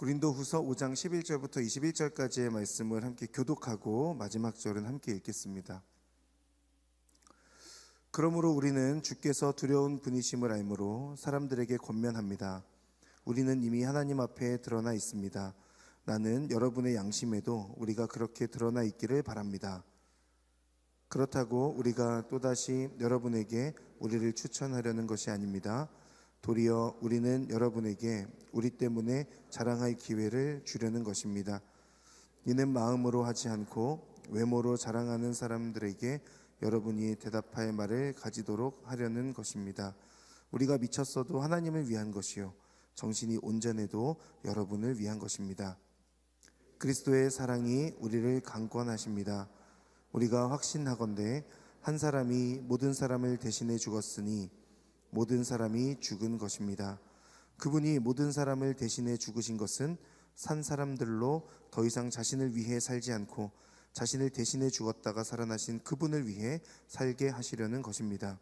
고린도후서 5장 11절부터 21절까지의 말씀을 함께 교독하고 마지막 절은 함께 읽겠습니다. 그러므로 우리는 주께서 두려운 분이심을 알므로 사람들에게 권면합니다. 우리는 이미 하나님 앞에 드러나 있습니다. 나는 여러분의 양심에도 우리가 그렇게 드러나 있기를 바랍니다. 그렇다고 우리가 또다시 여러분에게 우리를 추천하려는 것이 아닙니다. 도리어 우리는 여러분에게 우리 때문에 자랑할 기회를 주려는 것입니다. 이는 마음으로 하지 않고 외모로 자랑하는 사람들에게 여러분이 대답할 말을 가지도록 하려는 것입니다. 우리가 미쳤어도 하나님을 위한 것이요 정신이 온전해도 여러분을 위한 것입니다. 그리스도의 사랑이 우리를 강권하십니다. 우리가 확신하건대 한 사람이 모든 사람을 대신해 죽었으니 모든 사람이 죽은 것입니다. 그분이 모든 사람을 대신해 죽으신 것은 산 사람들로 더 이상 자신을 위해 살지 않고 자신을 대신해 죽었다가 살아나신 그분을 위해 살게 하시려는 것입니다.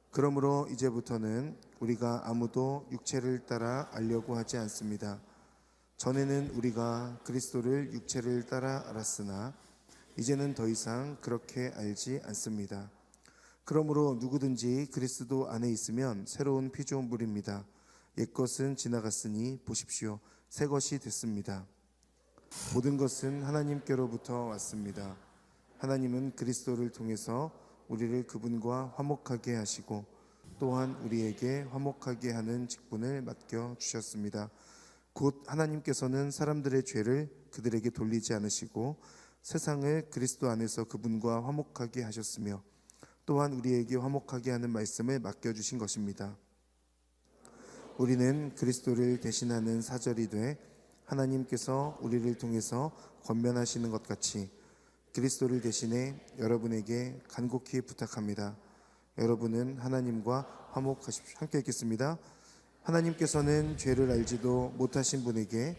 그러므로 이제부터는 우리가 아무도 육체를 따라 알려고 하지 않습니다. 전에는 우리가 그리스도를 육체를 따라 알았으나 이제는 더 이상 그렇게 알지 않습니다. 그러므로 누구든지 그리스도 안에 있으면 새로운 피조물입니다. 옛것은 지나갔으니 보십시오, 새 것이 됐습니다. 모든 것은 하나님께로부터 왔습니다. 하나님은 그리스도를 통해서 우리를 그분과 화목하게 하시고 또한 우리에게 화목하게 하는 직분을 맡겨주셨습니다. 곧 하나님께서는 사람들의 죄를 그들에게 돌리지 않으시고 세상을 그리스도 안에서 그분과 화목하게 하셨으며 또한 우리에게 화목하게 하는 말씀을 맡겨주신 것입니다. 우리는 그리스도를 대신하는 사절이 돼 하나님께서 우리를 통해서 권면하시는 것 같이 그리스도를 대신해 여러분에게 간곡히 부탁합니다. 여러분은 하나님과 화목하십시오. 함께 읽겠습니다. 하나님께서는 죄를 알지도 못하신 분에게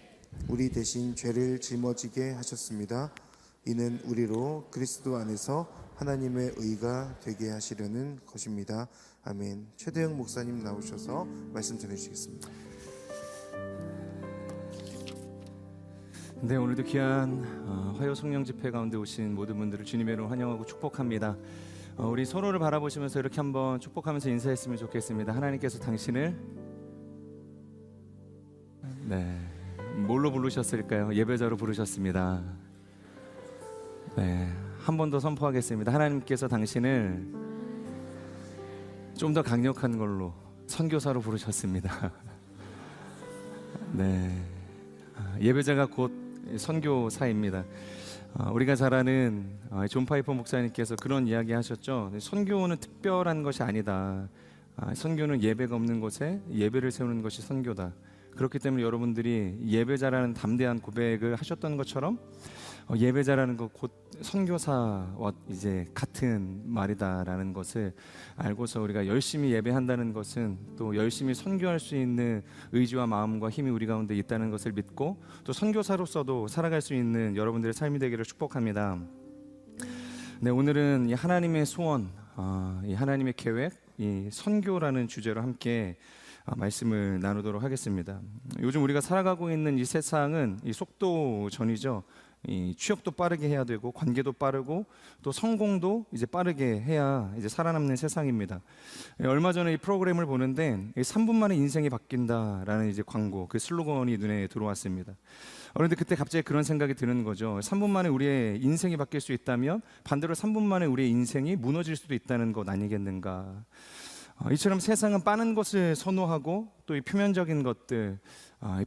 우리 대신 죄를 짊어지게 하셨습니다. 이는 우리로 그리스도 안에서 하나님의 의가 되게 하시려는 것입니다. 아멘. 최대영 목사님 나오셔서 말씀 전해주시겠습니다. 네, 오늘도 귀한 화요 성령 집회 가운데 오신 모든 분들을 주님의 이름으로 환영하고 축복합니다. 우리 서로를 바라보시면서 이렇게 한번 축복하면서 인사했으면 좋겠습니다. 하나님께서 당신을 뭘로 부르셨을까요? 예배자로 부르셨습니다. 네, 한 번 더 선포하겠습니다. 하나님께서 당신을 좀 더 강력한 걸로 선교사로 부르셨습니다. 네, 예배자가 곧 선교사입니다. 우리가 잘 아는 존 파이퍼 목사님께서 그런 이야기 하셨죠. 선교는 특별한 것이 아니다. 선교는 예배가 없는 곳에 예배를 세우는 것이 선교다. 그렇기 때문에 여러분들이 예배자라는 담대한 고백을 하셨던 것처럼 예배자라는 것 곧 선교사와 이제 같은 말이다라는 것을 알고서 우리가 열심히 예배한다는 것은 또 열심히 선교할 수 있는 의지와 마음과 힘이 우리 가운데 있다는 것을 믿고 또 선교사로서도 살아갈 수 있는 여러분들의 삶이 되기를 축복합니다. 네, 오늘은 이 하나님의 소원, 이 하나님의 계획, 이 선교라는 주제로 함께 말씀을 나누도록 하겠습니다. 요즘 우리가 살아가고 있는 이 세상은 이 속도전이죠. 이 취업도 빠르게 해야 되고 관계도 빠르고 또 성공도 이제 빠르게 해야 이제 살아남는 세상입니다. 얼마 전에 이 프로그램을 보는데 3분 만에 인생이 바뀐다라는 이제 광고, 그 슬로건이 눈에 들어왔습니다. 그런데 그때 갑자기 그런 생각이 드는 거죠. 3분 만에 우리의 인생이 바뀔 수 있다면 반대로 3분 만에 우리의 인생이 무너질 수도 있다는 것 아니겠는가. 이처럼 세상은 빠른 것을 선호하고 또 이 표면적인 것들,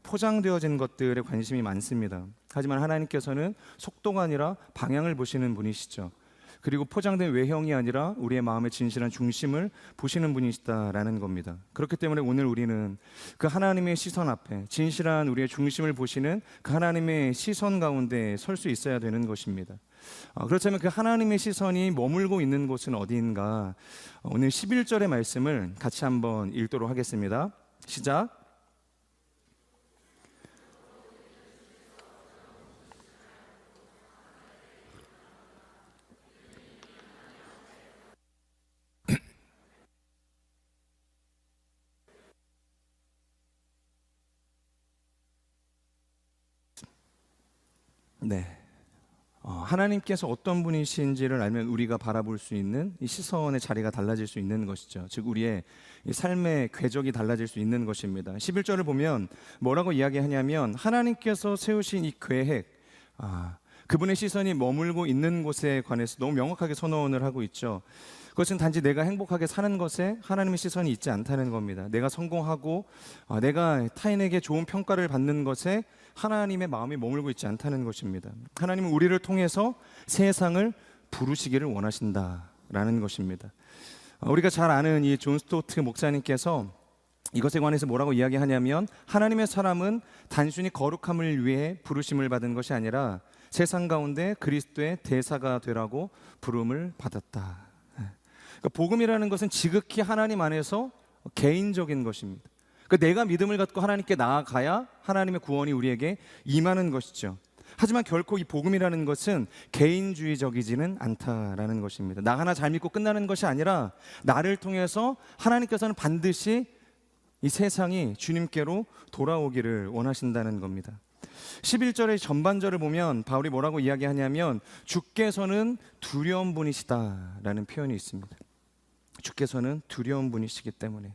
포장되어진 것들에 관심이 많습니다. 하지만 하나님께서는 속도가 아니라 방향을 보시는 분이시죠. 그리고 포장된 외형이 아니라 우리의 마음의 진실한 중심을 보시는 분이시다라는 겁니다. 그렇기 때문에 오늘 우리는 그 하나님의 시선 앞에 진실한 우리의 중심을 보시는 그 하나님의 시선 가운데 설 수 있어야 되는 것입니다. 그렇다면 그 하나님의 시선이 머물고 있는 곳은 어디인가? 오늘 11절의 말씀을 같이 한번 읽도록 하겠습니다. 시작. 네. 하나님께서 어떤 분이신지를 알면 우리가 바라볼 수 있는 이 시선의 자리가 달라질 수 있는 것이죠. 즉 우리의 이 삶의 궤적이 달라질 수 있는 것입니다. 11절을 보면 뭐라고 이야기하냐면 하나님께서 세우신 이 계획, 그분의 시선이 머물고 있는 곳에 관해서 너무 명확하게 선언을 하고 있죠. 그것은 단지 내가 행복하게 사는 것에 하나님의 시선이 있지 않다는 겁니다. 내가 성공하고 내가 타인에게 좋은 평가를 받는 것에 하나님의 마음이 머물고 있지 않다는 것입니다. 하나님은 우리를 통해서 세상을 부르시기를 원하신다라는 것입니다. 우리가 잘 아는 이 존 스토트 목사님께서 이것에 관해서 뭐라고 이야기하냐면 하나님의 사람은 단순히 거룩함을 위해 부르심을 받은 것이 아니라 세상 가운데 그리스도의 대사가 되라고 부름을 받았다. 그러니까 복음이라는 것은 지극히 하나님 안에서 개인적인 것입니다. 그러니까 내가 믿음을 갖고 하나님께 나아가야 하나님의 구원이 우리에게 임하는 것이죠. 하지만 결코 이 복음이라는 것은 개인주의적이지는 않다라는 것입니다. 나 하나 잘 믿고 끝나는 것이 아니라 나를 통해서 하나님께서는 반드시 이 세상이 주님께로 돌아오기를 원하신다는 겁니다. 11절의 전반절을 보면 바울이 뭐라고 이야기하냐면 주께서는 두려운 분이시다라는 표현이 있습니다. 주께서는 두려운 분이시기 때문에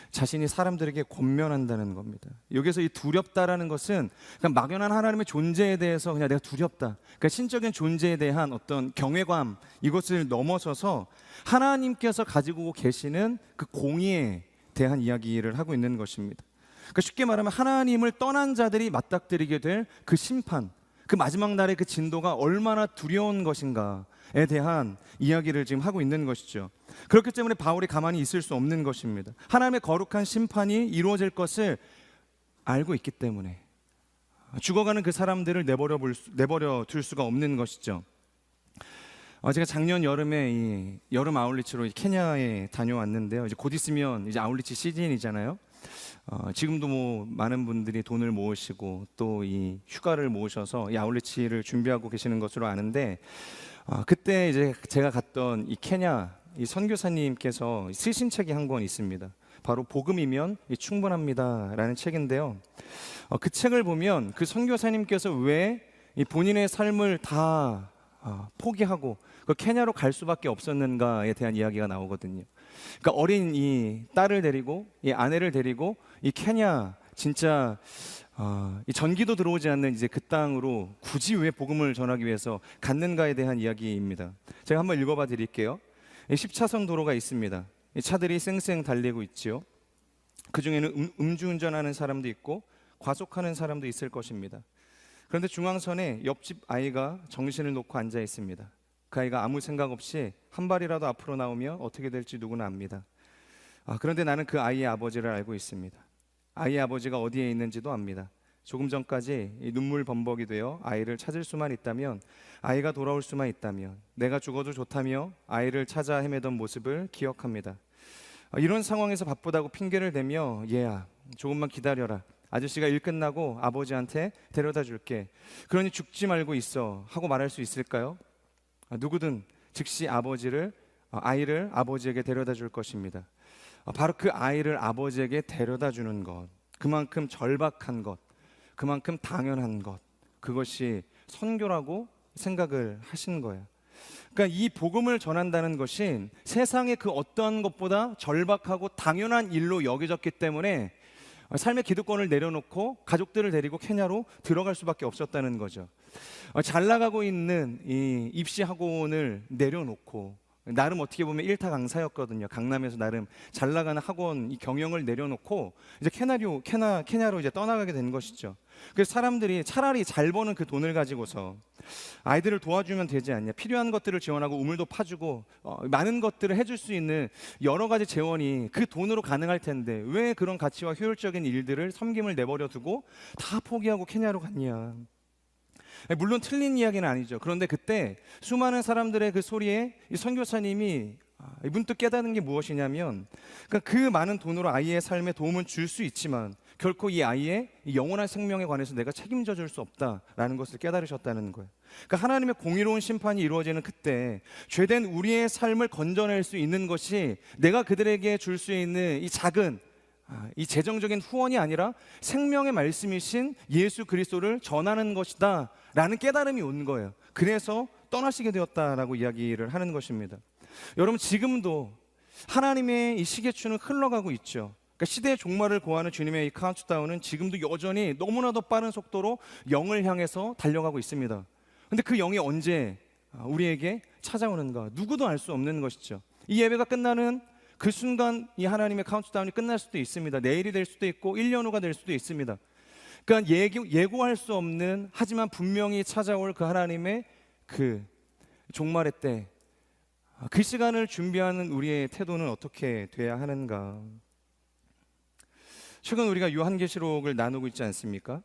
자신이 사람들에게 권면한다는 겁니다. 여기서 이 두렵다라는 것은 그냥 막연한 하나님의 존재에 대해서 그냥 내가 두렵다, 그러니까 신적인 존재에 대한 어떤 경외감, 이것을 넘어서서 하나님께서 가지고 계시는 그 공의에 대한 이야기를 하고 있는 것입니다. 그러니까 쉽게 말하면 하나님을 떠난 자들이 맞닥뜨리게 될 그 심판, 그 마지막 날의 그 진도가 얼마나 두려운 것인가에 대한 이야기를 지금 하고 있는 것이죠. 그렇기 때문에 바울이 가만히 있을 수 없는 것입니다. 하나님의 거룩한 심판이 이루어질 것을 알고 있기 때문에 죽어가는 그 사람들을 내버려 둘 수가 없는 것이죠. 제가 작년 여름에 이 여름 아울리치로 케냐에 다녀왔는데요. 이제 곧 있으면 이제 아울리치 시즌이잖아요. 지금도 뭐 많은 분들이 돈을 모으시고 또 이 휴가를 모으셔서 이 아울리치를 준비하고 계시는 것으로 아는데, 그때 이제 제가 갔던 이 케냐 이 선교사님께서 쓰신 책이 한 권 있습니다. 바로 복음이면 충분합니다라는 책인데요. 그 책을 보면 그 선교사님께서 왜 이 본인의 삶을 다 포기하고 그 케냐로 갈 수밖에 없었는가에 대한 이야기가 나오거든요. 그러니까 어린 이 딸을 데리고 이 아내를 데리고 이 케냐 진짜 이 전기도 들어오지 않는 이제 그 땅으로 굳이 왜 복음을 전하기 위해서 갔는가에 대한 이야기입니다. 제가 한번 읽어봐 드릴게요. 10차선 도로가 있습니다. 이 차들이 쌩쌩 달리고 있지요. 그 중에는 음주운전하는 사람도 있고 과속하는 사람도 있을 것입니다. 그런데 중앙선에 옆집 아이가 정신을 놓고 앉아 있습니다. 그 아이가 아무 생각 없이 한 발이라도 앞으로 나오면 어떻게 될지 누구나 압니다. 그런데 나는 그 아이의 아버지를 알고 있습니다. 아이의 아버지가 어디에 있는지도 압니다. 조금 전까지 눈물 범벅이 되어 아이를 찾을 수만 있다면, 아이가 돌아올 수만 있다면, 내가 죽어도 좋다며 아이를 찾아 헤매던 모습을 기억합니다. 이런 상황에서 바쁘다고 핑계를 대며 얘야 조금만 기다려라, 아저씨가 일 끝나고 아버지한테 데려다 줄게, 그러니 죽지 말고 있어 하고 말할 수 있을까요? 누구든 즉시 아이를 아버지에게 데려다 줄 것입니다. 바로 그 아이를 아버지에게 데려다 주는 것, 그만큼 절박한 것, 그만큼 당연한 것, 그것이 선교라고 생각을 하신 거예요. 그러니까 이 복음을 전한다는 것이 세상의 그 어떠한 것보다 절박하고 당연한 일로 여겨졌기 때문에 삶의 기득권을 내려놓고 가족들을 데리고 케냐로 들어갈 수밖에 없었다는 거죠. 잘 나가고 있는 이 입시 학원을 내려놓고, 나름 어떻게 보면 일타 강사였거든요. 강남에서 나름 잘 나가는 학원 이 경영을 내려놓고 이제 케냐로 이제 떠나가게 된 것이죠. 그래서 사람들이 차라리 잘 버는 그 돈을 가지고서 아이들을 도와주면 되지 않냐, 필요한 것들을 지원하고 우물도 파주고 많은 것들을 해줄 수 있는 여러 가지 재원이 그 돈으로 가능할 텐데 왜 그런 가치와 효율적인 일들을 섬김을 내버려 두고 다 포기하고 케냐로 갔냐. 물론 틀린 이야기는 아니죠. 그런데 그때 수많은 사람들의 그 소리에 이 선교사님이 문득 깨닫는 게 무엇이냐면, 그러니까 그 많은 돈으로 아이의 삶에 도움은 줄 수 있지만 결코 이 아이의 이 영원한 생명에 관해서 내가 책임져 줄 수 없다라는 것을 깨달으셨다는 거예요. 그러니까 하나님의 공의로운 심판이 이루어지는 그때 죄된 우리의 삶을 건져낼 수 있는 것이 내가 그들에게 줄 수 있는 이 작은 이 재정적인 후원이 아니라 생명의 말씀이신 예수 그리스도를 전하는 것이다 라는 깨달음이 온 거예요. 그래서 떠나시게 되었다라고 이야기를 하는 것입니다. 여러분, 지금도 하나님의 이 시계추는 흘러가고 있죠. 그러니까 시대의 종말을 고하는 주님의 이 카운트다운은 지금도 여전히 너무나도 빠른 속도로 영을 향해서 달려가고 있습니다. 근데 그 영이 언제 우리에게 찾아오는가 누구도 알 수 없는 것이죠. 이 예배가 끝나는 그 순간 이 하나님의 카운트다운이 끝날 수도 있습니다. 내일이 될 수도 있고 1년 후가 될 수도 있습니다. 그러니까 예고할 수 없는, 하지만 분명히 찾아올 그 하나님의 그 종말의 때, 그 시간을 준비하는 우리의 태도는 어떻게 돼야 하는가. 최근 우리가 요한계시록을 나누고 있지 않습니까?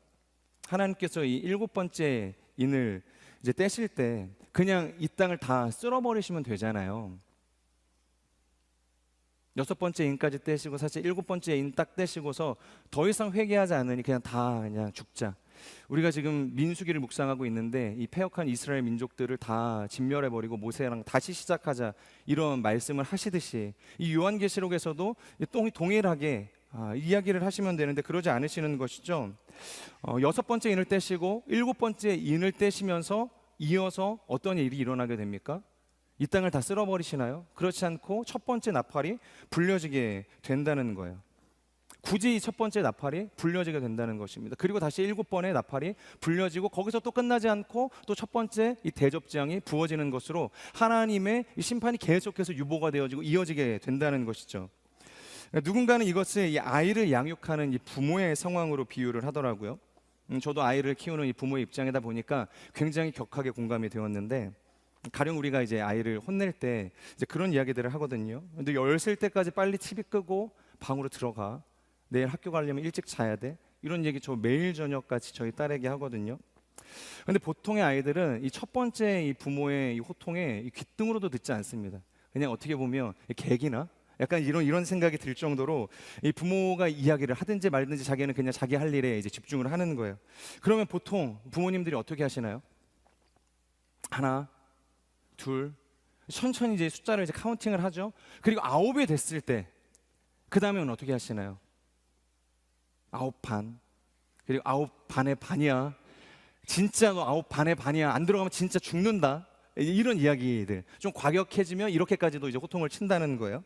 하나님께서 이 7번째 인을 이제 떼실 때 그냥 이 땅을 다 쓸어버리시면 되잖아요. 6번째 인까지 떼시고 사실 7번째 인 딱 떼시고서 더 이상 회개하지 않으니 그냥 다 그냥 죽자. 우리가 지금 민수기를 묵상하고 있는데 이 패역한 이스라엘 민족들을 다 진멸해버리고 모세랑 다시 시작하자, 이런 말씀을 하시듯이 이 요한계시록에서도 동일하게 이야기를 하시면 되는데 그러지 않으시는 것이죠. 6번째 인을 떼시고 7번째 인을 떼시면서 이어서 어떤 일이 일어나게 됩니까? 이 땅을 다 쓸어버리시나요? 그렇지 않고 첫 번째 나팔이 불려지게 된다는 거예요. 굳이 이 첫 번째 나팔이 불려지게 된다는 것입니다. 그리고 다시 7번의 나팔이 불려지고 거기서 또 끝나지 않고 또 첫 번째 이 대접장이 부어지는 것으로 하나님의 이 심판이 계속해서 유보가 되어지고 이어지게 된다는 것이죠. 누군가는 이것을 이 아이를 양육하는 이 부모의 상황으로 비유를 하더라고요. 저도 아이를 키우는 이 부모의 입장이다 보니까 굉장히 격하게 공감이 되었는데, 가령 우리가 이제 아이를 혼낼 때 이제 그런 이야기들을 하거든요. 근데 열 쓸 때까지 빨리 TV 끄고 방으로 들어가. 내일 학교 가려면 일찍 자야 돼. 이런 얘기 저 매일 저녁같이 저희 딸에게 하거든요. 근데 보통의 아이들은 이 첫 번째 이 부모의 이 호통에 이 귓등으로도 듣지 않습니다. 그냥 어떻게 보면 개기나 약간 이런 생각이 들 정도로 이 부모가 이야기를 하든지 말든지 자기는 그냥 자기 할 일에 이제 집중을 하는 거예요. 그러면 보통 부모님들이 어떻게 하시나요? 하나, 둘, 천천히 이제 숫자를 이제 카운팅을 하죠. 그리고 9이 됐을 때 그 다음에는 어떻게 하시나요? 9반, 그리고 9반의 반이야. 진짜 너 9반의 반이야. 안 들어가면 진짜 죽는다. 이런 이야기들 좀 과격해지면 이렇게까지도 이제 호통을 친다는 거예요.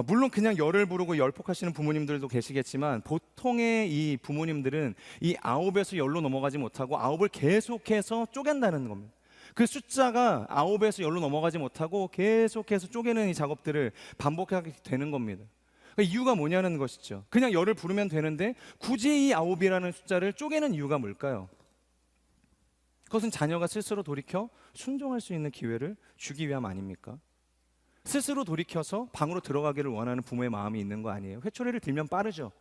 물론 그냥 열을 부르고 열폭하시는 부모님들도 계시겠지만 보통의 이 부모님들은 이 9에서 열로 넘어가지 못하고 9을 계속해서 쪼갠다는 겁니다. 그 숫자가 9에서 열로 넘어가지 못하고 계속해서 쪼개는 이 작업들을 반복하게 되는 겁니다. 그러니까 이유가 뭐냐는 것이죠. 그냥 열을 부르면 되는데 굳이 이 9이라는 숫자를 쪼개는 이유가 뭘까요? 그것은 자녀가 스스로 돌이켜 순종할 수 있는 기회를 주기 위함 아닙니까? 스스로 돌이켜서 방으로 들어가기를 원하는 부모의 마음이 있는 거 아니에요? 회초리를 들면 빠르죠.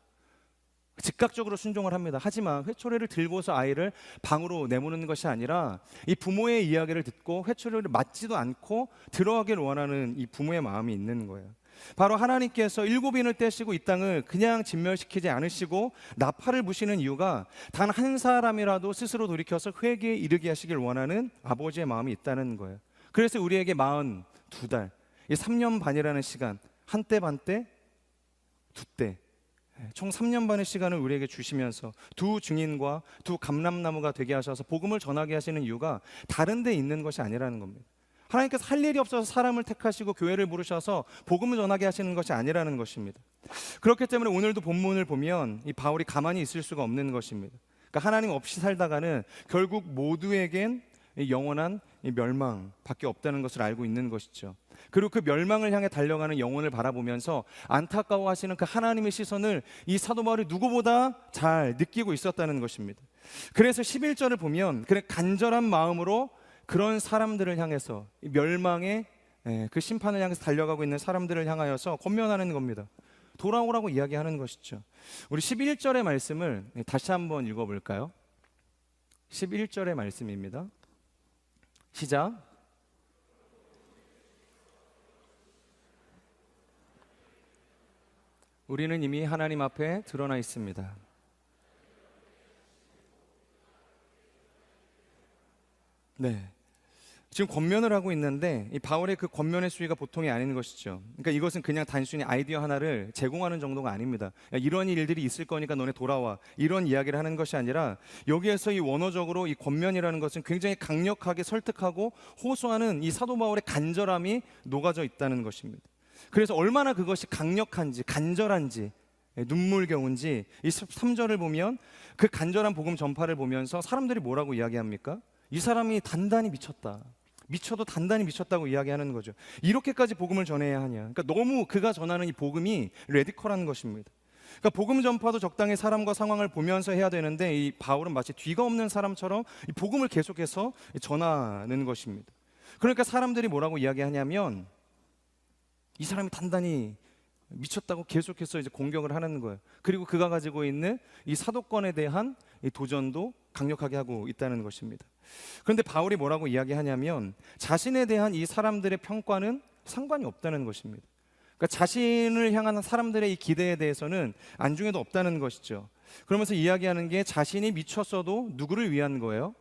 즉각적으로 순종을 합니다. 하지만 회초리를 들고서 아이를 방으로 내모는 것이 아니라 이 부모의 이야기를 듣고 회초리를 맞지도 않고 들어가기를 원하는 이 부모의 마음이 있는 거예요. 바로 하나님께서 7인을 떼시고 이 땅을 그냥 진멸시키지 않으시고 나팔을 부시는 이유가 단 한 사람이라도 스스로 돌이켜서 회개에 이르게 하시길 원하는 아버지의 마음이 있다는 거예요. 그래서 우리에게 42달, 이 3년 반이라는 시간, 한때 반때 두때, 총 3년 반의 시간을 우리에게 주시면서 두 증인과 두 감람나무가 되게 하셔서 복음을 전하게 하시는 이유가 다른 데 있는 것이 아니라는 겁니다. 하나님께서 할 일이 없어서 사람을 택하시고 교회를 부르셔서 복음을 전하게 하시는 것이 아니라는 것입니다. 그렇기 때문에 오늘도 본문을 보면 이 바울이 가만히 있을 수가 없는 것입니다. 그러니까 하나님 없이 살다가는 결국 모두에겐 영원한 멸망밖에 없다는 것을 알고 있는 것이죠. 그리고 그 멸망을 향해 달려가는 영혼을 바라보면서 안타까워하시는 그 하나님의 시선을 이 사도 바울이 누구보다 잘 느끼고 있었다는 것입니다. 그래서 11절을 보면 그런 간절한 마음으로 그런 사람들을 향해서 멸망의 그 심판을 향해서 달려가고 있는 사람들을 향하여서 권면하는 겁니다. 돌아오라고 이야기하는 것이죠. 우리 11절의 말씀을 다시 한번 읽어볼까요? 11절의 말씀입니다. 시작. 우리는 이미 하나님 앞에 드러나 있습니다. 네. 지금 권면을 하고 있는데 이 바울의 그 권면의 수위가 보통이 아닌 것이죠. 그러니까 이것은 그냥 단순히 아이디어 하나를 제공하는 정도가 아닙니다. 야, 이런 일들이 있을 거니까 너네 돌아와, 이런 이야기를 하는 것이 아니라 여기에서 이 원어적으로 이 권면이라는 것은 굉장히 강력하게 설득하고 호소하는 이 사도 바울의 간절함이 녹아져 있다는 것입니다. 그래서 얼마나 그것이 강력한지 간절한지 눈물겨운지 이 3절을 보면 그 간절한 복음 전파를 보면서 사람들이 뭐라고 이야기합니까? 이 사람이 단단히 미쳤다. 미쳐도 단단히 미쳤다고 이야기하는 거죠. 이렇게까지 복음을 전해야 하냐. 그러니까 너무 그가 전하는 이 복음이 레디컬한 것입니다. 그러니까 복음 전파도 적당히 사람과 상황을 보면서 해야 되는데 이 바울은 마치 뒤가 없는 사람처럼 이 복음을 계속해서 전하는 것입니다. 그러니까 사람들이 뭐라고 이야기하냐면 이 사람이 단단히 미쳤다고 계속해서 이제 공격을 하는 거예요. 그리고 그가 가지고 있는 이 사도권에 대한 이 도전도 강력하게 하고 있다는 것입니다. 그런데 바울이 뭐라고 이야기하냐면 자신에 대한 이 사람들의 평가는 상관이 없다는 것입니다. 그러니까 자신을 향한 사람들의 이 기대에 대해서는 안중에도 없다는 것이죠. 그러면서 이야기하는 게 자신이 미쳤어도 누구를 위한 거예요?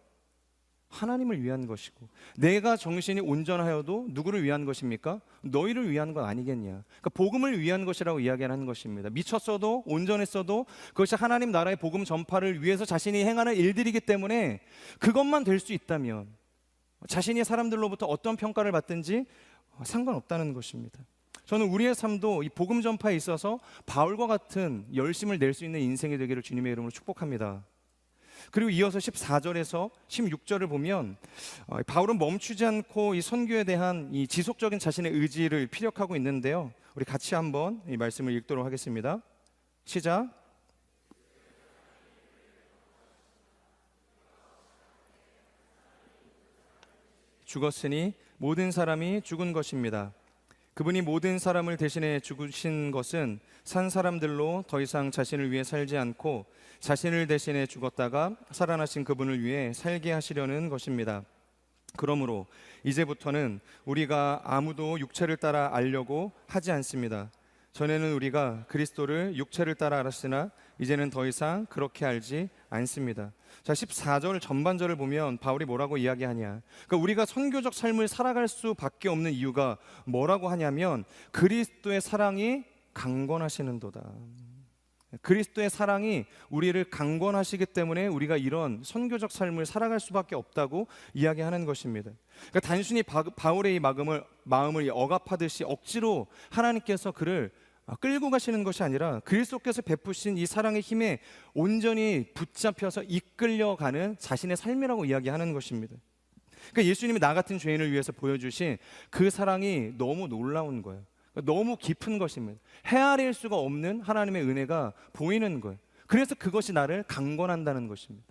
하나님을 위한 것이고, 내가 정신이 온전하여도 누구를 위한 것입니까? 너희를 위한 건 아니겠냐. 그러니까 복음을 위한 것이라고 이야기하는 것입니다. 미쳤어도 온전했어도 그것이 하나님 나라의 복음 전파를 위해서 자신이 행하는 일들이기 때문에 그것만 될 수 있다면 자신이 사람들로부터 어떤 평가를 받든지 상관없다는 것입니다. 저는 우리의 삶도 이 복음 전파에 있어서 바울과 같은 열심을 낼 수 있는 인생이 되기를 주님의 이름으로 축복합니다. 그리고 이어서 14절에서 16절을 보면 바울은 멈추지 않고 이 선교에 대한 이 지속적인 자신의 의지를 피력하고 있는데요. 우리 같이 한번 이 말씀을 읽도록 하겠습니다. 시작. 죽었으니 모든 사람이 죽은 것입니다. 그분이 모든 사람을 대신해 죽으신 것은 산 사람들로 더 이상 자신을 위해 살지 않고 자신을 대신해 죽었다가 살아나신 그분을 위해 살게 하시려는 것입니다. 그러므로 이제부터는 우리가 아무도 육체를 따라 알려고 하지 않습니다. 전에는 우리가 그리스도를 육체를 따라 알았으나 이제는 더 이상 그렇게 알지 않습니다. 자, 14절 전반절을 보면 바울이 뭐라고 이야기하냐. 그러니까 우리가 선교적 삶을 살아갈 수밖에 없는 이유가 뭐라고 하냐면 그리스도의 사랑이 강권하시는도다. 그리스도의 사랑이 우리를 강권하시기 때문에 우리가 이런 선교적 삶을 살아갈 수밖에 없다고 이야기하는 것입니다. 그러니까 단순히 바울의 이 마음을 억압하듯이 억지로 하나님께서 그를 끌고 가시는 것이 아니라 그리스도께서 베푸신 이 사랑의 힘에 온전히 붙잡혀서 이끌려가는 자신의 삶이라고 이야기하는 것입니다. 그러니까 예수님이 나 같은 죄인을 위해서 보여주신 그 사랑이 너무 놀라운 거예요. 너무 깊은 것입니다. 헤아릴 수가 없는 하나님의 은혜가 보이는 거예요. 그래서 그것이 나를 강권한다는 것입니다.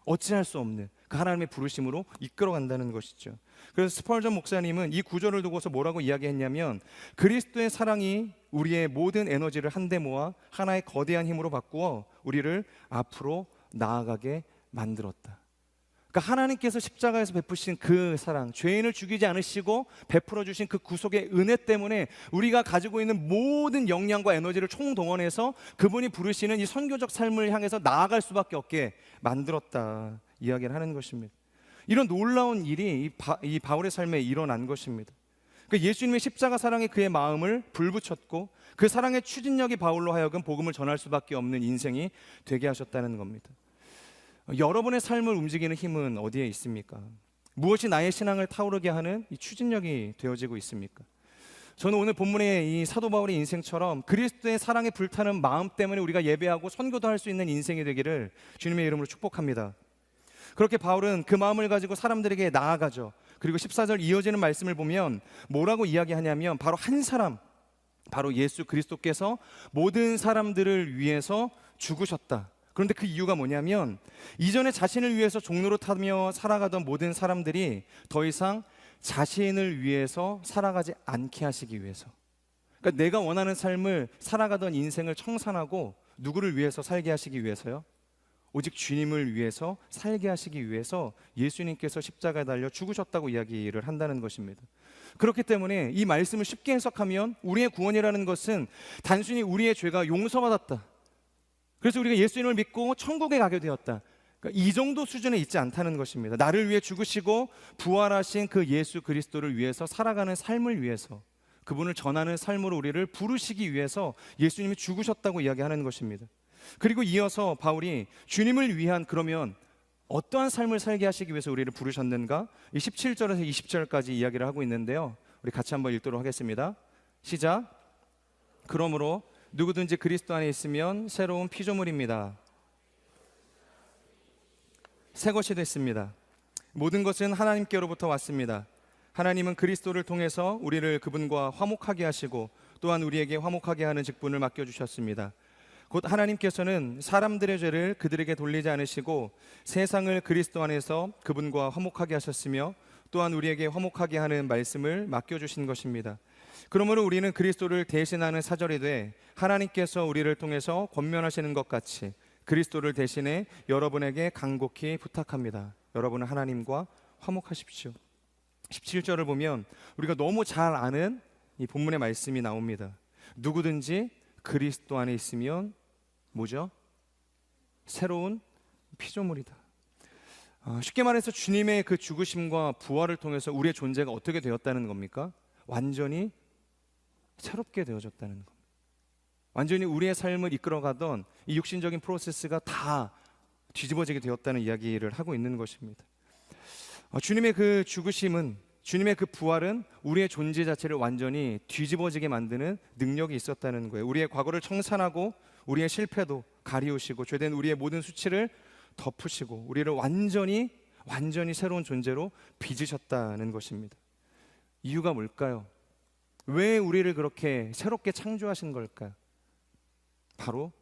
어찌할 수 없는 그 하나님의 부르심으로 이끌어간다는 것이죠. 그래서 스펄전 목사님은 이 구절을 두고서 뭐라고 이야기했냐면 그리스도의 사랑이 우리의 모든 에너지를 한데 모아 하나의 거대한 힘으로 바꾸어 우리를 앞으로 나아가게 만들었다. 그러니까 하나님께서 십자가에서 베푸신 그 사랑, 죄인을 죽이지 않으시고 베풀어 주신 그 구속의 은혜 때문에 우리가 가지고 있는 모든 역량과 에너지를 총동원해서 그분이 부르시는 이 선교적 삶을 향해서 나아갈 수밖에 없게 만들었다 이야기를 하는 것입니다. 이런 놀라운 일이 이 바울의 삶에 일어난 것입니다. 그러니까 예수님의 십자가 사랑이 그의 마음을 불붙였고 그 사랑의 추진력이 바울로 하여금 복음을 전할 수밖에 없는 인생이 되게 하셨다는 겁니다. 여러분의 삶을 움직이는 힘은 어디에 있습니까? 무엇이 나의 신앙을 타오르게 하는 이 추진력이 되어지고 있습니까? 저는 오늘 본문의 이 사도 바울의 인생처럼 그리스도의 사랑에 불타는 마음 때문에 우리가 예배하고 선교도 할 수 있는 인생이 되기를 주님의 이름으로 축복합니다. 그렇게 바울은 그 마음을 가지고 사람들에게 나아가죠. 그리고 14절 이어지는 말씀을 보면 뭐라고 이야기하냐면 바로 한 사람, 바로 예수 그리스도께서 모든 사람들을 위해서 죽으셨다. 그런데 그 이유가 뭐냐면 이전에 자신을 위해서 종로로 타며 살아가던 모든 사람들이 더 이상 자신을 위해서 살아가지 않게 하시기 위해서, 그러니까 내가 원하는 삶을 살아가던 인생을 청산하고 누구를 위해서 살게 하시기 위해서요? 오직 주님을 위해서 살게 하시기 위해서 예수님께서 십자가에 달려 죽으셨다고 이야기를 한다는 것입니다. 그렇기 때문에 이 말씀을 쉽게 해석하면 우리의 구원이라는 것은 단순히 우리의 죄가 용서받았다, 그래서 우리가 예수님을 믿고 천국에 가게 되었다, 그러니까 이 정도 수준에 있지 않다는 것입니다. 나를 위해 죽으시고 부활하신 그 예수 그리스도를 위해서 살아가는 삶을 위해서, 그분을 전하는 삶으로 우리를 부르시기 위해서 예수님이 죽으셨다고 이야기하는 것입니다. 그리고 이어서 바울이 주님을 위한, 그러면 어떠한 삶을 살게 하시기 위해서 우리를 부르셨는가? 이 17절에서 20절까지 이야기를 하고 있는데요, 우리 같이 한번 읽도록 하겠습니다. 시작. 그러므로 누구든지 그리스도 안에 있으면 새로운 피조물입니다. 새 것이 됐습니다. 모든 것은 하나님께로부터 왔습니다. 하나님은 그리스도를 통해서 우리를 그분과 화목하게 하시고 또한 우리에게 화목하게 하는 직분을 맡겨주셨습니다. 곧 하나님께서는 사람들의 죄를 그들에게 돌리지 않으시고 세상을 그리스도 안에서 그분과 화목하게 하셨으며 또한 우리에게 화목하게 하는 말씀을 맡겨주신 것입니다. 그러므로 우리는 그리스도를 대신하는 사절이 돼 하나님께서 우리를 통해서 권면하시는 것 같이 그리스도를 대신해 여러분에게 간곡히 부탁합니다. 여러분은 하나님과 화목하십시오. 17절을 보면 우리가 너무 잘 아는 이 본문의 말씀이 나옵니다. 누구든지 그리스도 안에 있으면 뭐죠? 새로운 피조물이다. 쉽게 말해서 주님의 그 죽으심과 부활을 통해서 우리의 존재가 어떻게 되었다는 겁니까? 완전히 새롭게 되어졌다는 겁니다. 완전히 우리의 삶을 이끌어가던 이 육신적인 프로세스가 다 뒤집어지게 되었다는 이야기를 하고 있는 것입니다. 주님의 그 죽으심은, 주님의 그 부활은 우리의 존재 자체를 완전히 뒤집어지게 만드는 능력이 있었다는 거예요. 우리의 과거를 청산하고 우리의 실패도 가리우시고 죄된 우리의 모든 수치를 덮으시고 우리를 완전히 새로운 존재로 빚으셨다는 것입니다. 이유가 뭘까요? 왜 우리를 그렇게 새롭게 창조하신 걸까요? 바로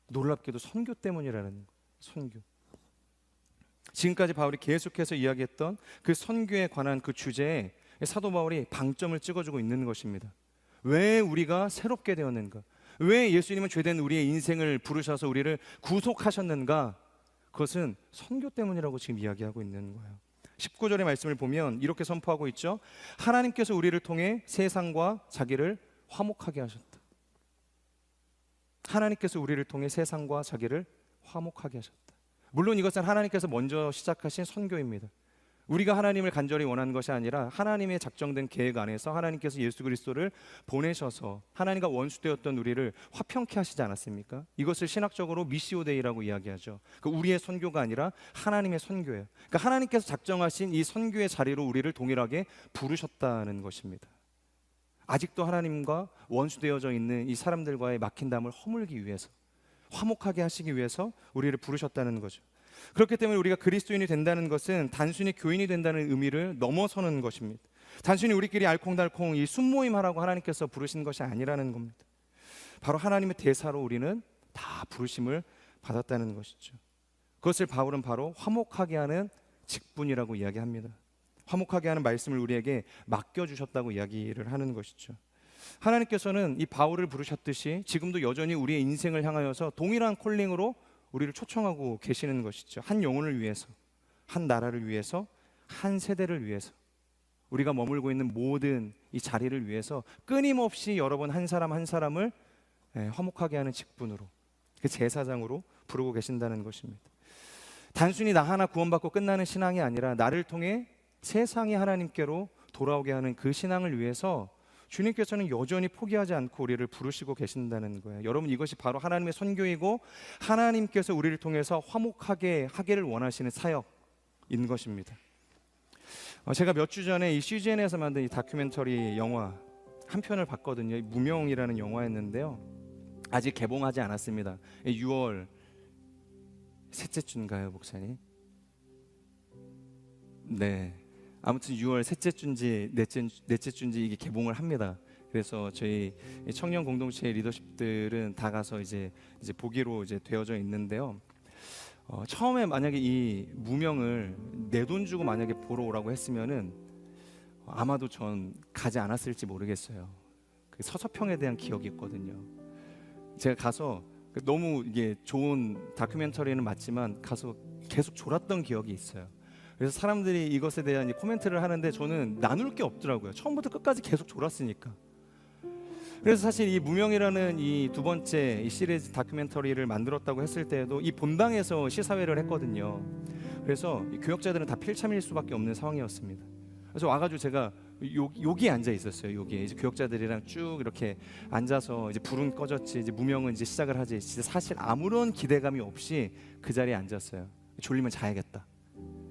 놀랍게도 선교 때문이라는 거예요. 선교. 지금까지 바울이 계속해서 이야기했던 그 선교에 관한 그 주제에 사도 바울이 방점을 찍어주고 있는 것입니다. 왜 우리가 새롭게 되었는가? 왜 예수님은 죄된 우리의 인생을 부르셔서 우리를 구속하셨는가? 그것은 선교 때문이라고 지금 이야기하고 있는 거예요. 19절의 말씀을 보면 이렇게 선포하고 있죠. 하나님께서 우리를 통해 세상과 자기를 화목하게 하셨다. 하나님께서 우리를 통해 세상과 자기를 화목하게 하셨다. 물론 이것은 하나님께서 먼저 시작하신 선교입니다. 우리가 하나님을 간절히 원하는 것이 아니라 하나님의 작정된 계획 안에서 하나님께서 예수 그리스도를 보내셔서 하나님과 원수되었던 우리를 화평케 하시지 않았습니까? 이것을 신학적으로 미시오 데이라고 이야기하죠. 그 우리의 선교가 아니라 하나님의 선교예요. 그러니까 하나님께서 작정하신 이 선교의 자리로 우리를 동일하게 부르셨다는 것입니다. 아직도 하나님과 원수되어져 있는 이 사람들과의 막힌 담을 허물기 위해서, 화목하게 하시기 위해서 우리를 부르셨다는 거죠. 그렇기 때문에 우리가 그리스도인이 된다는 것은 단순히 교인이 된다는 의미를 넘어서는 것입니다. 단순히 우리끼리 알콩달콩 이 순모임하라고 하나님께서 부르신 것이 아니라는 겁니다. 바로 하나님의 대사로 우리는 다 부르심을 받았다는 것이죠. 그것을 바울은 바로 화목하게 하는 직분이라고 이야기합니다. 화목하게 하는 말씀을 우리에게 맡겨주셨다고 이야기를 하는 것이죠. 하나님께서는 이 바울을 부르셨듯이 지금도 여전히 우리의 인생을 향하여서 동일한 콜링으로 우리를 초청하고 계시는 것이죠. 한 영혼을 위해서, 한 나라를 위해서, 한 세대를 위해서, 우리가 머물고 있는 모든 이 자리를 위해서 끊임없이 여러분 한 사람 한 사람을 화목하게 하는 직분으로, 그 제사장으로 부르고 계신다는 것입니다. 단순히 나 하나 구원받고 끝나는 신앙이 아니라 나를 통해 세상이 하나님께로 돌아오게 하는 그 신앙을 위해서 주님께서는 여전히 포기하지 않고 우리를 부르시고 계신다는 거예요. 여러분, 이것이 바로 하나님의 선교이고 하나님께서 우리를 통해서 화목하게 하기를 원하시는 사역인 것입니다. 제가 몇 주 전에 이 CGN에서 만든 이 다큐멘터리 영화 한 편을 봤거든요. 무명이라는 영화였는데요, 아직 개봉하지 않았습니다. 6월 셋째 주인가요, 목사님? 네, 아무튼 6월 셋째 주인지 넷째 주인지 이게 개봉을 합니다. 그래서 저희 청년 공동체 리더십들은 다 가서 이제 보기로 이제 되어져 있는데요. 처음에 만약에 이 무명을 내 돈 주고 만약에 보러 오라고 했으면은 아마도 전 가지 않았을지 모르겠어요. 그 서서평에 대한 기억이 있거든요. 제가 가서 너무 이게 좋은 다큐멘터리는 맞지만 가서 계속 졸았던 기억이 있어요. 그래서 사람들이 이것에 대한 코멘트를 하는데 저는 나눌 게 없더라고요. 처음부터 끝까지 계속 졸았으니까. 그래서 사실 이 무명이라는 이 두 번째 이 시리즈 다큐멘터리를 만들었다고 했을 때에도 이 본당에서 시사회를 했거든요. 그래서 이 교역자들은 다 필참일 수밖에 없는 상황이었습니다. 그래서 와가지고 제가 여기에 앉아 있었어요. 여기에 이제 교역자들이랑 쭉 이렇게 앉아서 이제 불은 꺼졌지, 이제 무명은 이제 시작을 하지. 진짜 사실 아무런 기대감이 없이 그 자리에 앉았어요. 졸리면 자야겠다.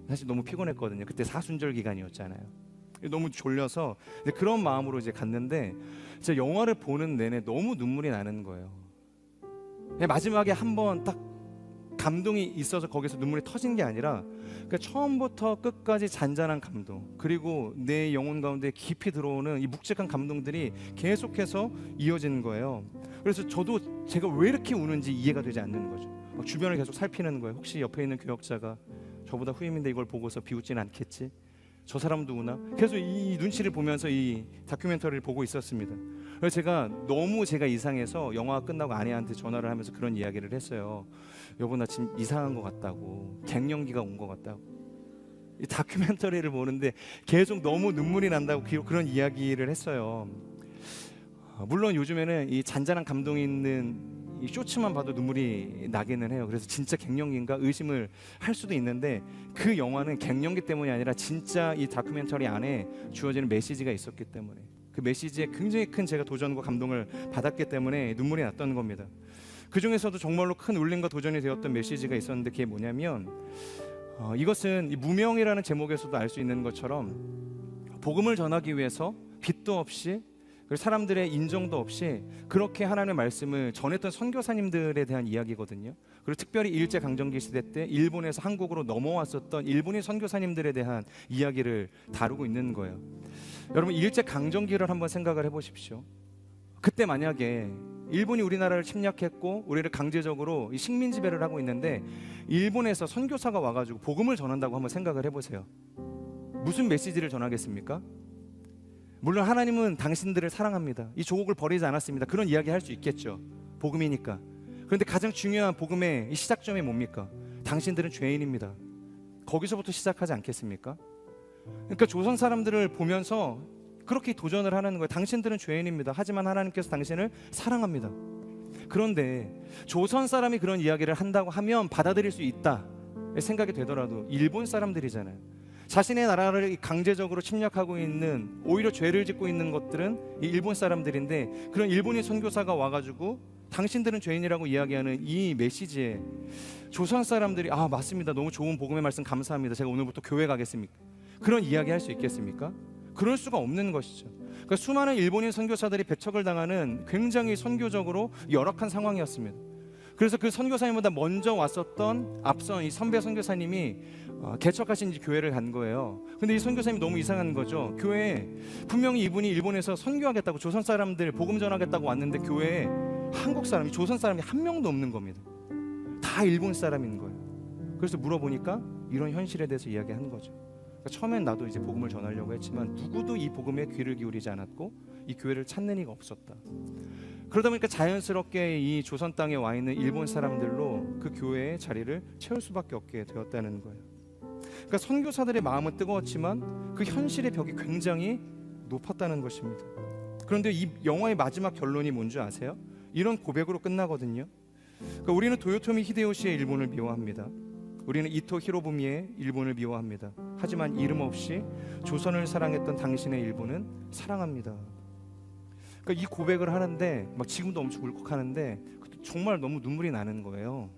사실 너무 피곤했거든요. 그때 사순절 기간이었잖아요. 너무 졸려서 이제 그런 마음으로 이제 갔는데, 진짜 영화를 보는 내내 너무 눈물이 나는 거예요. 마지막에 한번 딱 감동이 있어서 거기서 눈물이 터진 게 아니라, 그러니까 처음부터 끝까지 잔잔한 감동, 그리고 내 영혼 가운데 깊이 들어오는 이 묵직한 감동들이 계속해서 이어지는 거예요. 그래서 저도 제가 왜 이렇게 우는지 이해가 되지 않는 거죠. 막 주변을 계속 살피는 거예요. 혹시 옆에 있는 교역자가 저보다 후임인데 이걸 보고서 비웃지는 않겠지? 저 사람도 우나? 계속 이 눈치를 보면서 이 다큐멘터리를 보고 있었습니다. 그래서 제가 이상해서 영화가 끝나고 아내한테 전화를 하면서 그런 이야기를 했어요. 여보, 나 지금 이상한 것 같다고, 갱년기가 온 것 같다고. 이 다큐멘터리를 보는데 계속 너무 눈물이 난다고 그런 이야기를 했어요. 물론 요즘에는 이 잔잔한 감동이 있는 이 쇼츠만 봐도 눈물이 나기는 해요. 그래서 진짜 갱년기인가 의심을 할 수도 있는데, 그 영화는 갱년기 때문이 아니라 진짜 이 다큐멘터리 안에 주어지는 메시지가 있었기 때문에, 그 메시지에 굉장히 큰 제가 도전과 감동을 받았기 때문에 눈물이 났던 겁니다. 그 중에서도 정말로 큰 울림과 도전이 되었던 메시지가 있었는데, 그게 뭐냐면 이것은 이 무명이라는 제목에서도 알 수 있는 것처럼 복음을 전하기 위해서 빚도 없이, 그리고 사람들의 인정도 없이 그렇게 하나님의 말씀을 전했던 선교사님들에 대한 이야기거든요. 그리고 특별히 일제강점기 시대 때 일본에서 한국으로 넘어왔었던 일본인 선교사님들에 대한 이야기를 다루고 있는 거예요. 여러분, 일제강점기를 한번 생각을 해보십시오. 그때 만약에 일본이 우리나라를 침략했고 우리를 강제적으로 식민 지배를 하고 있는데, 일본에서 선교사가 와가지고 복음을 전한다고 한번 생각을 해보세요. 무슨 메시지를 전하겠습니까? 물론 하나님은 당신들을 사랑합니다, 이 조국을 버리지 않았습니다, 그런 이야기 할 수 있겠죠. 복음이니까. 그런데 가장 중요한 복음의 이 시작점이 뭡니까? 당신들은 죄인입니다. 거기서부터 시작하지 않겠습니까? 그러니까 조선 사람들을 보면서 그렇게 도전을 하는 거예요. 당신들은 죄인입니다. 하지만 하나님께서 당신을 사랑합니다. 그런데 조선 사람이 그런 이야기를 한다고 하면 받아들일 수 있다 생각이 되더라도, 일본 사람들이잖아요. 자신의 나라를 강제적으로 침략하고 있는, 오히려 죄를 짓고 있는 것들은 이 일본 사람들인데, 그런 일본인 선교사가 와가지고 당신들은 죄인이라고 이야기하는 이 메시지에 조선 사람들이 맞습니다, 너무 좋은 복음의 말씀 감사합니다, 제가 오늘부터 교회 가겠습니까? 그런 이야기 할 수 있겠습니까? 그럴 수가 없는 것이죠. 그러니까 수많은 일본인 선교사들이 배척을 당하는 굉장히 선교적으로 열악한 상황이었습니다. 그래서 그 선교사님보다 먼저 왔었던 앞선 이 선배 선교사님이 개척하신 교회를 간 거예요. 근데 이 선교사님이 너무 이상한 거죠. 교회에 분명히 이분이 일본에서 선교하겠다고, 조선 사람들 복음 전하겠다고 왔는데, 교회에 한국 사람이, 조선 사람이 한 명도 없는 겁니다. 다 일본 사람인 거예요. 그래서 물어보니까 이런 현실에 대해서 이야기하는 거죠. 그러니까 처음엔 나도 이제 복음을 전하려고 했지만 누구도 이 복음에 귀를 기울이지 않았고 이 교회를 찾는 이가 없었다. 그러다 보니까 자연스럽게 이 조선 땅에 와 있는 일본 사람들로 그 교회의 자리를 채울 수밖에 없게 되었다는 거예요. 그러니까 선교사들의 마음은 뜨거웠지만 그 현실의 벽이 굉장히 높았다는 것입니다. 그런데 이 영화의 마지막 결론이 뭔지 아세요? 이런 고백으로 끝나거든요. 그러니까 우리는 도요토미 히데요시의 일본을 미워합니다. 우리는 이토 히로부미의 일본을 미워합니다. 하지만 이름 없이 조선을 사랑했던 당신의 일본은 사랑합니다. 그러니까 이 고백을 하는데 막 지금도 엄청 울컥하는데 정말 너무 눈물이 나는 거예요.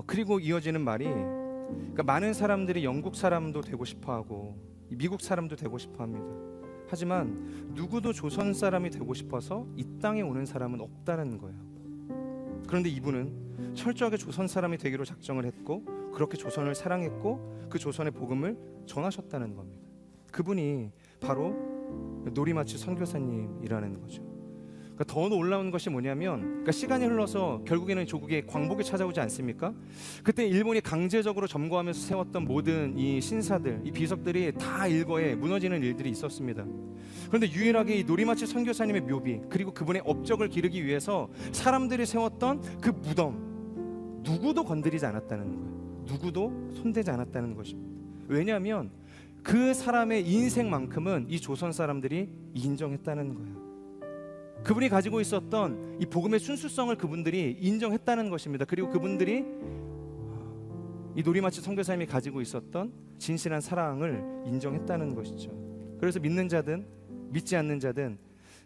그리고 이어지는 말이, 그러니까 많은 사람들이 영국 사람도 되고 싶어하고 미국 사람도 되고 싶어합니다. 하지만 누구도 조선 사람이 되고 싶어서 이 땅에 오는 사람은 없다는 거예요. 그런데 이분은 철저하게 조선 사람이 되기로 작정을 했고, 그렇게 조선을 사랑했고 그 조선의 복음을 전하셨다는 겁니다. 그분이 바로 노리마츠 선교사님이라는 거죠. 그러니까 더 놀라운 것이 뭐냐면, 그러니까 시간이 흘러서 결국에는 조국에 광복이 찾아오지 않습니까? 그때 일본이 강제적으로 점거하면서 세웠던 모든 이 신사들, 이 비석들이 다 일거에 무너지는 일들이 있었습니다. 그런데 유일하게 이 노리마츠 선교사님의 묘비, 그리고 그분의 업적을 기르기 위해서 사람들이 세웠던 그 무덤, 누구도 건드리지 않았다는 거예요. 누구도 손대지 않았다는 것입니다. 왜냐하면 그 사람의 인생만큼은 이 조선 사람들이 인정했다는 거예요. 그분이 가지고 있었던 이 복음의 순수성을 그분들이 인정했다는 것입니다. 그리고 그분들이 이 노리마치 선교사님이 가지고 있었던 진실한 사랑을 인정했다는 것이죠. 그래서 믿는 자든 믿지 않는 자든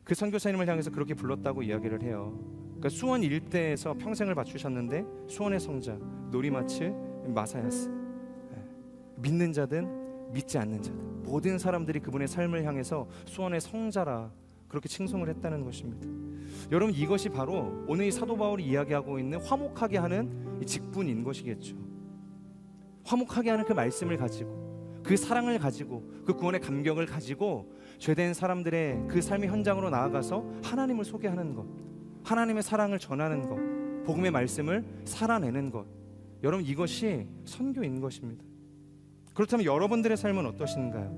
그 선교사님을 향해서 그렇게 불렀다고 이야기를 해요. 그러니까 수원 일대에서 평생을 바치셨는데 수원의 성자 노리마치 마사야스, 믿는 자든 믿지 않는 자든 모든 사람들이 그분의 삶을 향해서 수원의 성자라 그렇게 칭송을 했다는 것입니다. 여러분, 이것이 바로 오늘 이 사도 바울이 이야기하고 있는 화목하게 하는 이 직분인 것이겠죠. 화목하게 하는 그 말씀을 가지고, 그 사랑을 가지고, 그 구원의 감격을 가지고 죄된 사람들의 그 삶의 현장으로 나아가서 하나님을 소개하는 것, 하나님의 사랑을 전하는 것, 복음의 말씀을 살아내는 것, 여러분, 이것이 선교인 것입니다. 그렇다면 여러분들의 삶은 어떠신가요?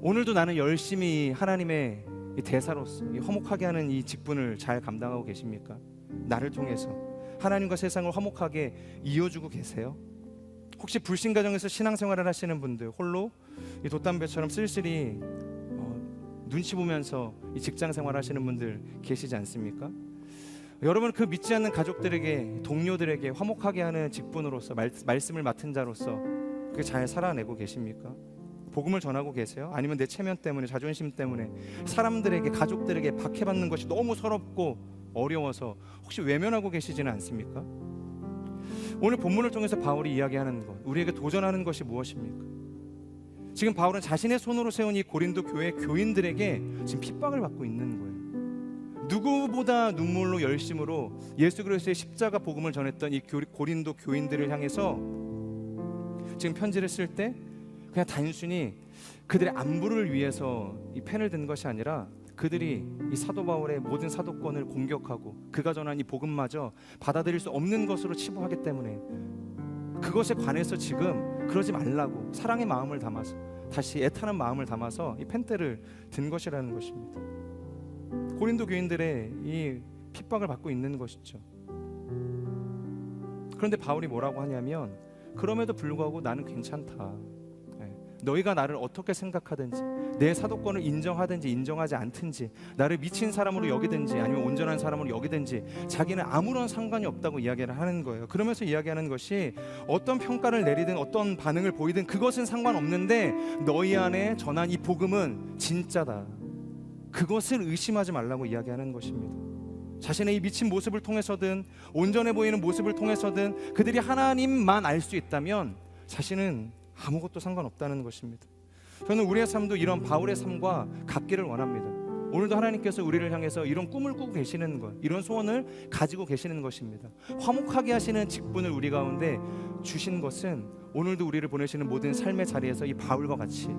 오늘도 나는 열심히 하나님의 이 대사로서 이 화목하게 하는 이 직분을 잘 감당하고 계십니까? 나를 통해서 하나님과 세상을 화목하게 이어주고 계세요? 혹시 불신 가정에서 신앙생활을 하시는 분들, 홀로 이 돛담배처럼 쓸쓸히 눈치 보면서 이 직장생활 하시는 분들 계시지 않습니까? 여러분, 그 믿지 않는 가족들에게, 동료들에게 화목하게 하는 직분으로서 말씀을 맡은 자로서 그게 잘 살아내고 계십니까? 복음을 전하고 계세요? 아니면 내 체면 때문에, 자존심 때문에 사람들에게, 가족들에게 박해받는 것이 너무 서럽고 어려워서 혹시 외면하고 계시지는 않습니까? 오늘 본문을 통해서 바울이 이야기하는 것, 우리에게 도전하는 것이 무엇입니까? 지금 바울은 자신의 손으로 세운 이 고린도 교회 교인들에게 지금 핍박을 받고 있는 거예요. 누구보다 눈물로 열심으로 예수 그리스도의 십자가 복음을 전했던 이 고린도 교인들을 향해서 지금 편지를 쓸 때 그냥 단순히 그들의 안부를 위해서 이 펜을 든 것이 아니라 그들이 이 사도 바울의 모든 사도권을 공격하고 그가 전한 이 복음마저 받아들일 수 없는 것으로 치부하기 때문에 그것에 관해서 지금 그러지 말라고 사랑의 마음을 담아서, 다시 애타는 마음을 담아서 이 펜대를 든 것이라는 것입니다. 고린도 교인들의 이 핍박을 받고 있는 것이죠. 그런데 바울이 뭐라고 하냐면, 그럼에도 불구하고 나는 괜찮다. 너희가 나를 어떻게 생각하든지, 내 사도권을 인정하든지 인정하지 않든지, 나를 미친 사람으로 여기든지 아니면 온전한 사람으로 여기든지 자기는 아무런 상관이 없다고 이야기를 하는 거예요. 그러면서 이야기하는 것이 어떤 평가를 내리든 어떤 반응을 보이든 그것은 상관없는데 너희 안에 전한 이 복음은 진짜다. 그것을 의심하지 말라고 이야기하는 것입니다. 자신의 이 미친 모습을 통해서든 온전해 보이는 모습을 통해서든 그들이 하나님만 알 수 있다면 자신은 아무것도 상관없다는 것입니다. 저는 우리의 삶도 이런 바울의 삶과 같기를 원합니다. 오늘도 하나님께서 우리를 향해서 이런 꿈을 꾸고 계시는 것, 이런 소원을 가지고 계시는 것입니다. 화목하게 하시는 직분을 우리 가운데 주신 것은 오늘도 우리를 보내시는 모든 삶의 자리에서 이 바울과 같이,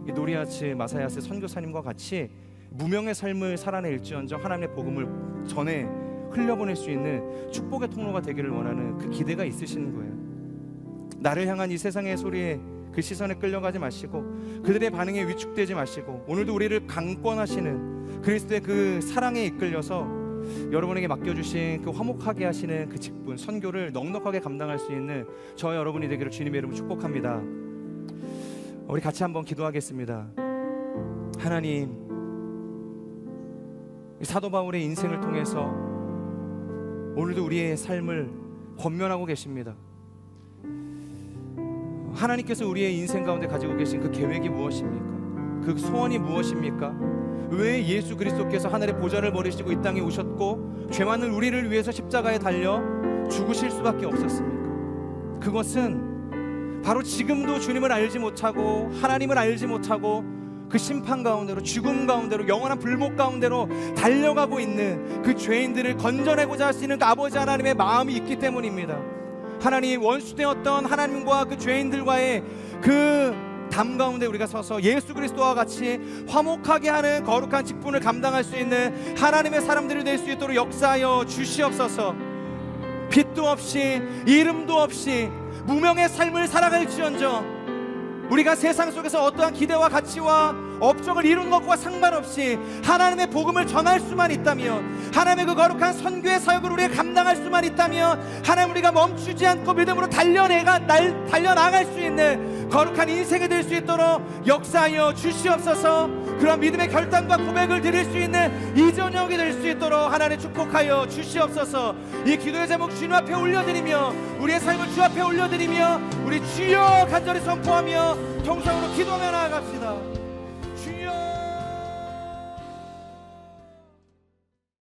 이 노리아치 마사야스 선교사님과 같이 무명의 삶을 살아낼지언정 하나님의 복음을 전해 흘려보낼 수 있는 축복의 통로가 되기를 원하는 그 기대가 있으신 거예요. 나를 향한 이 세상의 소리에 그 시선에 끌려가지 마시고 그들의 반응에 위축되지 마시고 오늘도 우리를 강권하시는 그리스도의 그 사랑에 이끌려서 여러분에게 맡겨주신 그 화목하게 하시는 그 직분, 선교를 넉넉하게 감당할 수 있는 저와 여러분이 되기를 주님의 이름으로 축복합니다. 우리 같이 한번 기도하겠습니다. 하나님, 이 사도 바울의 인생을 통해서 오늘도 우리의 삶을 권면하고 계십니다. 하나님께서 우리의 인생 가운데 가지고 계신 그 계획이 무엇입니까? 그 소원이 무엇입니까? 왜 예수 그리스도께서 하늘의 보좌를 버리시고 이 땅에 오셨고 죄 많은 우리를 위해서 십자가에 달려 죽으실 수밖에 없었습니까? 그것은 바로 지금도 주님을 알지 못하고 하나님을 알지 못하고 그 심판 가운데로, 죽음 가운데로, 영원한 불목 가운데로 달려가고 있는 그 죄인들을 건져내고자 하시는 그 아버지 하나님의 마음이 있기 때문입니다. 하나님, 원수되었던 하나님과 그 죄인들과의 그 담 가운데 우리가 서서 예수 그리스도와 같이 화목하게 하는 거룩한 직분을 감당할 수 있는 하나님의 사람들이 될 수 있도록 역사하여 주시옵소서. 빛도 없이 이름도 없이 무명의 삶을 살아갈지언정 우리가 세상 속에서 어떠한 기대와 가치와 업적을 이룬 것과 상관없이 하나님의 복음을 전할 수만 있다면, 하나님의 그 거룩한 선교의 사역을 우리가 감당할 수만 있다면, 하나님 우리가 멈추지 않고 믿음으로 달려나갈 수 있는 거룩한 인생이 될 수 있도록 역사하여 주시옵소서. 그런 믿음의 결단과 고백을 드릴 수 있는 이 저녁이 될 수 있도록 하나님 축복하여 주시옵소서. 이 기도의 제목 주님 앞에 올려드리며, 우리의 삶을 주 앞에 올려드리며, 우리 주여 간절히 선포하며 통성으로 기도하며 나아갑시다.